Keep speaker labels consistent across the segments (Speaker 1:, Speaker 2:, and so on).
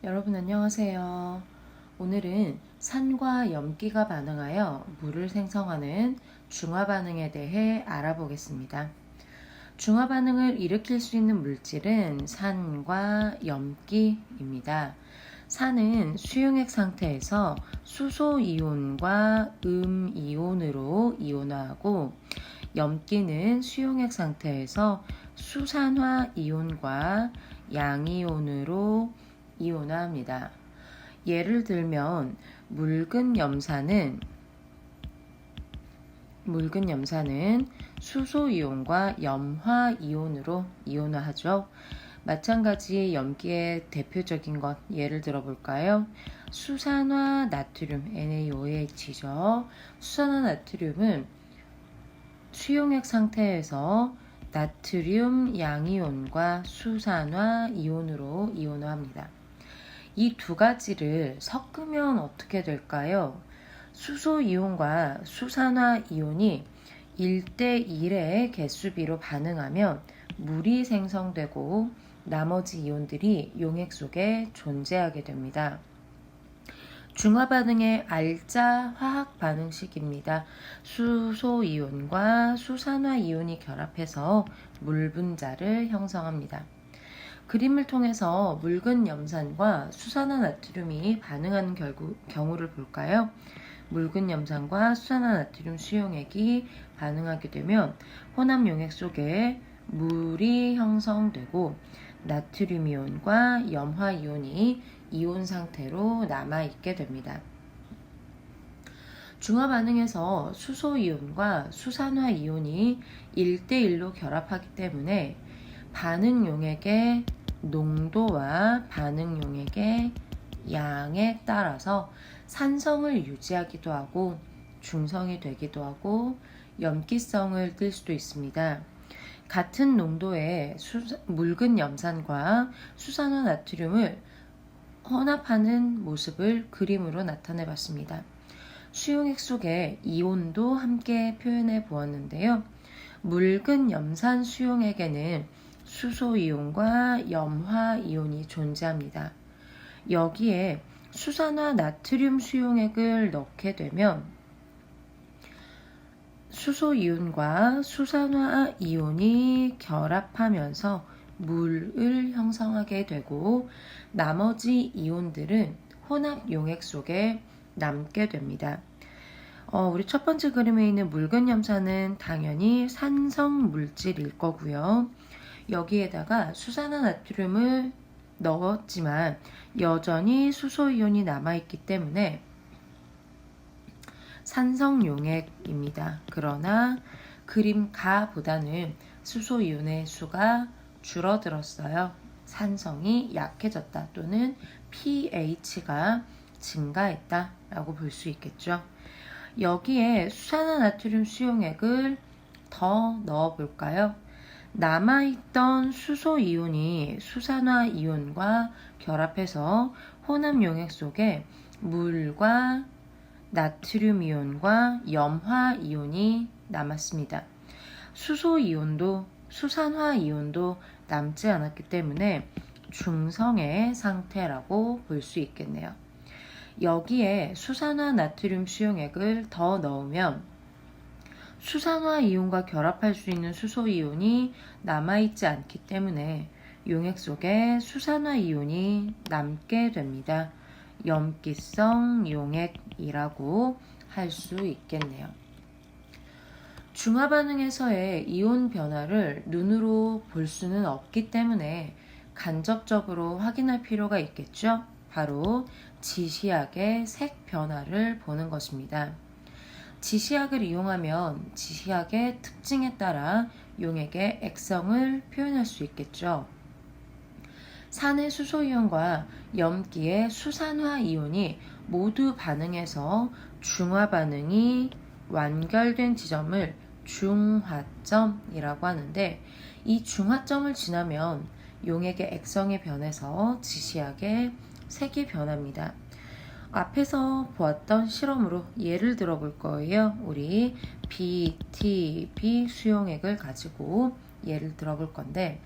Speaker 1: 여러분 안녕하세요. 오늘은 산과 염기가 반응하여 물을 생성하는 중화 반응에 대해 알아보겠습니다. 중화 반응을 일으킬 수 있는 물질은 산과 염기입니다. 산은 수용액 상태에서 수소 이온과 이온으로 이온화하고, 염기는 수용액 상태에서 수산화 이온과 양이온으로 이온화합니다. 예를 들면 묽은 염산은 수소 이온과 염화 이온으로 이온화하죠. 마찬가지 염기의 대표적인 것 예를 들어 볼까요? 수산화 나트륨 NaOH죠. 수산화 나트륨은 수용액 상태에서 나트륨 양이온과 수산화 이온으로 이온화합니다. 이 두 가지를 섞으면 어떻게 될까요? 수소 이온과 수산화 이온이 1대1의 개수비로 반응하면 물이 생성되고 나머지 이온들이 용액 속에 존재하게 됩니다. 중화 반응의 알짜 화학 반응식입니다. 수소 이온과 수산화 이온이 결합해서 물 분자를 형성합니다. 그림을 통해서 묽은 염산과 수산화 나트륨이 반응하는 경우를 볼까요? 묽은 염산과 수산화 나트륨 수용액이 반응하게 되면 혼합 용액 속에 물이 형성되고 나트륨 이온과 염화 이온이 이온 상태로 남아있게 됩니다. 중화 반응에서 수소 이온과 수산화 이온이 1대1로 결합하기 때문에 반응 용액의 농도와 반응 용액의 양에 따라서 산성을 유지하기도 하고 중성이 되기도 하고 염기성을 띨 수도 있습니다. 같은 농도의 묽은 염산과 수산화 나트륨을 혼합하는 모습을 그림으로 나타내 봤습니다. 수용액 속에 이온도 함께 표현해 보았는데요. 묽은 염산 수용액에는 수소 이온과 염화 이온이 존재합니다. 여기에 수산화 나트륨 수용액을 넣게 되면 수소 이온과 수산화 이온이 결합하면서 물을 형성하게 되고 나머지 이온들은 혼합 용액 속에 남게 됩니다. 우리 첫 번째 그림에 있는 묽은 염산은 당연히 산성 물질일 거고요. 여기에다가 수산화 나트륨을 넣었지만 여전히 수소 이온이 남아있기 때문에 산성 용액입니다. 그러나 그림 가보다는 수소 이온의 수가 줄어들었어요. 산성이 약해졌다 또는 pH가 증가했다 라고 볼 수 있겠죠. 여기에 수산화 나트륨 수용액을 더 넣어 볼까요? 남아있던 수소 이온이 수산화 이온과 결합해서 혼합 용액 속에 물과 나트륨 이온과 염화 이온이 남았습니다. 수소 이온도 수산화 이온도 남지 않았기 때문에 중성의 상태라고 볼 수 있겠네요. 여기에 수산화 나트륨 수용액을 더 넣으면 수산화 이온과 결합할 수 있는 수소 이온이 남아있지 않기 때문에 용액 속에 수산화 이온이 남게 됩니다. 염기성 용액이라고 할 수 있겠네요. 중화 반응에서의 이온 변화를 눈으로 볼 수는 없기 때문에 간접적으로 확인할 필요가 있겠죠. 바로 지시약의 색 변화를 보는 것입니다. 지시약을 이용하면 지시약의 특징에 따라 용액의 액성을 표현할 수 있겠죠. 산의 수소 이온과 염기의 수산화 이온이 모두 반응해서 중화 반응이 완결된 지점을 중화점이라고 하는데, 이 중화점을 지나면 용액의 액성이 변해서 지시약의 색이 변합니다. 앞에서 보았던 실험으로 예를 들어 볼 거예요. 우리 BTB 수용액을 가지고 예를 들어 볼 건데,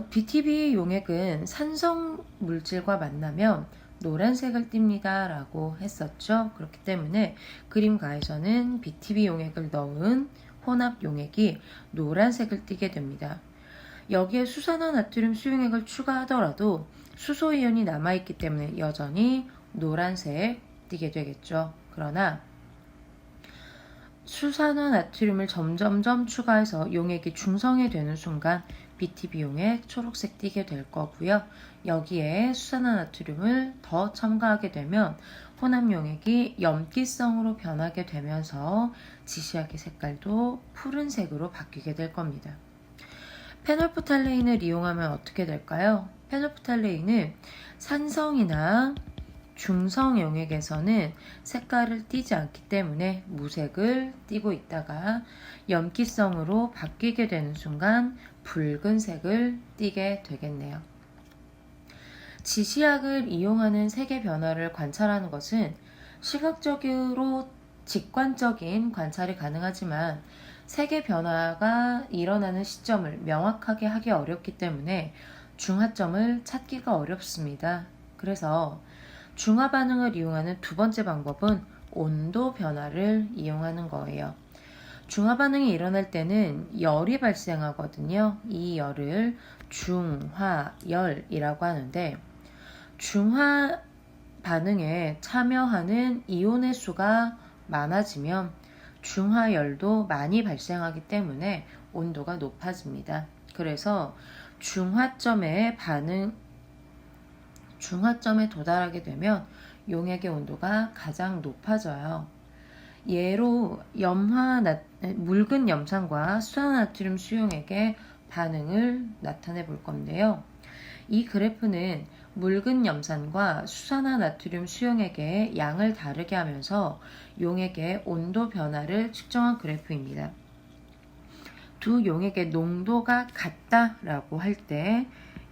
Speaker 1: BTB 용액은 산성 물질과 만나면 노란색을 띱니다 라고 했었죠. 그렇기 때문에 그림가에서는 BTB 용액을 넣은 혼합 용액이 노란색을 띠게 됩니다. 여기에 수산화나트륨 수용액을 추가하더라도 수소이온이 남아있기 때문에 여전히 노란색 띠게 되겠죠. 그러나 수산화나트륨을 점점점 추가해서 용액이 중성이 되는 순간 BTB 용액 초록색 띠게 될 거고요. 여기에 수산화나트륨을 더 첨가하게 되면 혼합 용액이 염기성으로 변하게 되면서 지시약의 색깔도 푸른색으로 바뀌게 될 겁니다. 페놀프탈레인을 이용하면 어떻게 될까요? 페놀프탈레인은 산성이나 중성 용액에서는 색깔을 띠지 않기 때문에 무색을 띠고 있다가 염기성으로 바뀌게 되는 순간 붉은색을 띠게 되겠네요. 지시약을 이용하는 색의 변화를 관찰하는 것은 시각적으로 직관적인 관찰이 가능하지만 색의 변화가 일어나는 시점을 명확하게 하기 어렵기 때문에 중하점을 찾기가 어렵습니다. 그래서 중화 반응을 이용하는 두 번째 방법은 온도 변화를 이용하는 거예요. 중화 반응이 일어날 때는 열이 발생하거든요. 이 열을 중화열이라고 하는데 중화 반응에 참여하는 이온의 수가 많아지면 중화열도 많이 발생하기 때문에 온도가 높아집니다. 그래서 중화점에 도달하게 되면 용액의 온도가 가장 높아져요. 예로 묽은 염산과 수산화나트륨 수용액의 반응을 나타내 볼 건데요. 이 그래프는 묽은 염산과 수산화나트륨 수용액의 양을 다르게 하면서 용액의 온도 변화를 측정한 그래프입니다. 두 용액의 농도가 같다라고 할 때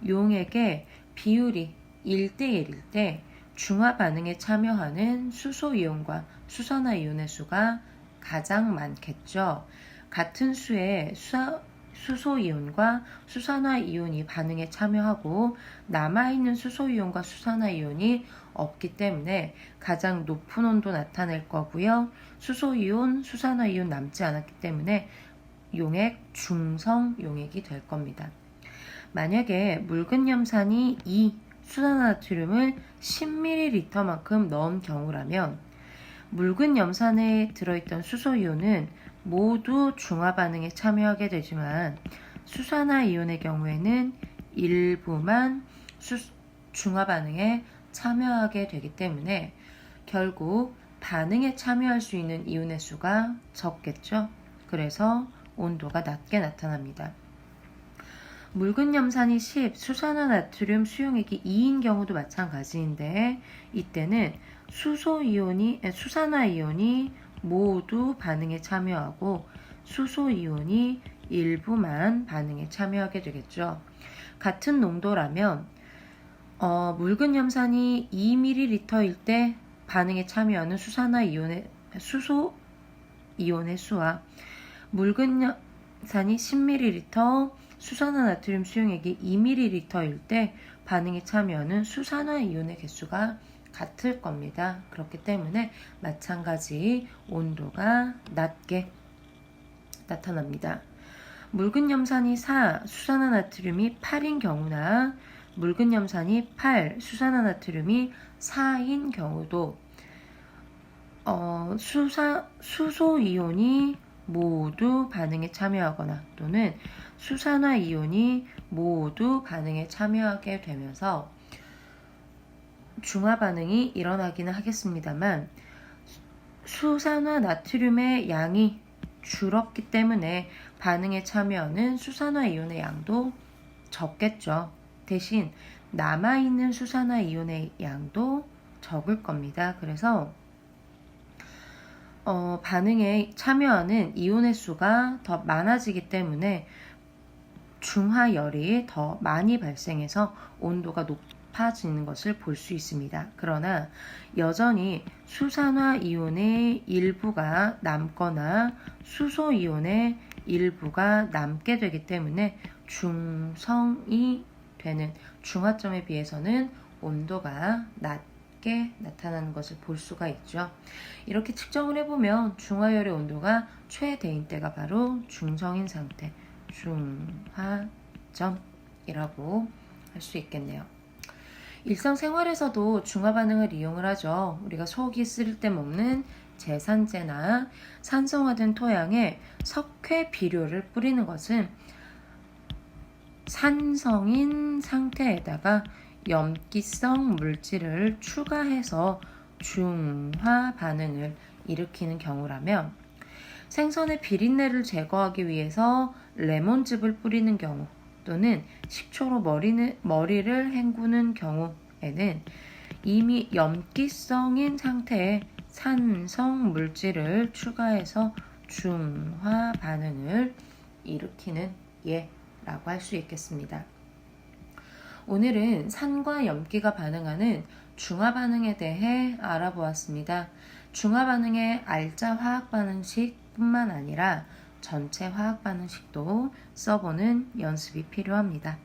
Speaker 1: 용액의 비율이 1대1일 때 중화 반응에 참여하는 수소이온과 수산화이온의 수가 가장 많겠죠. 같은 수의 수소이온과 수산화이온이 반응에 참여하고 남아있는 수소이온과 수산화이온이 없기 때문에 가장 높은 온도 나타낼 거고요. 수소이온, 수산화이온 남지 않았기 때문에 용액 중성 용액이 될 겁니다. 만약에 묽은 염산이 2, 수산화나트륨을 10ml만큼 넣은 경우라면 묽은 염산에 들어있던 수소이온은 모두 중화 반응에 참여하게 되지만 수산화이온의 경우에는 일부만 중화 반응에 참여하게 되기 때문에 결국 반응에 참여할 수 있는 이온의 수가 적겠죠. 그래서 온도가 낮게 나타납니다. 묽은 염산이 10, 수산화나트륨 수용액이 2인 경우도 마찬가지인데 이때는 수산화이온이 모두 반응에 참여하고 수소이온이 일부만 반응에 참여하게 되겠죠. 같은 농도라면 묽은 염산이 2ml일 때 반응에 참여하는 수소이온의 수와 묽은 염산이 10ml, 수산화나트륨 수용액이 2ml일 때 반응에 참여하는 수산화이온의 개수가 같을 겁니다. 그렇기 때문에 마찬가지 온도가 낮게 나타납니다. 묽은 염산이 4, 수산화나트륨이 8인 경우나 묽은 염산이 8, 수산화나트륨이 4인 경우도 수소이온이 모두 반응에 참여하거나 또는 수산화이온이 모두 반응에 참여하게 되면서 중화 반응이 일어나기는 하겠습니다만 수산화나트륨의 양이 줄었기 때문에 반응에 참여하는 수산화이온의 양도 적겠죠. 대신 남아있는 수산화이온의 양도 적을 겁니다. 그래서 반응에 참여하는 이온의 수가 더 많아지기 때문에 중화열이 더 많이 발생해서 온도가 높아지는 것을 볼 수 있습니다. 그러나 여전히 수산화이온의 일부가 남거나 수소이온의 일부가 남게 되기 때문에 중성이 되는 중화점에 비해서는 온도가 낮게 나타나는 것을 볼 수가 있죠. 이렇게 측정을 해보면 중화열의 온도가 최대인 때가 바로 중성인 상태, 중화점이라고 할 수 있겠네요. 일상생활에서도 중화 반응을 이용을 하죠. 우리가 속이 쓰릴 때 먹는 제산제나 산성화된 토양에 석회 비료를 뿌리는 것은 산성인 상태에다가 염기성 물질을 추가해서 중화 반응을 일으키는 경우라면, 생선의 비린내를 제거하기 위해서 레몬즙을 뿌리는 경우 또는 식초로 머리를 헹구는 경우에는 이미 염기성인 상태에 산성 물질을 추가해서 중화 반응을 일으키는 예라고 할 수 있겠습니다. 오늘은 산과 염기가 반응하는 중화 반응에 대해 알아보았습니다. 중화 반응의 알짜 화학 반응식뿐만 아니라 전체 화학 반응식도 써보는 연습이 필요합니다.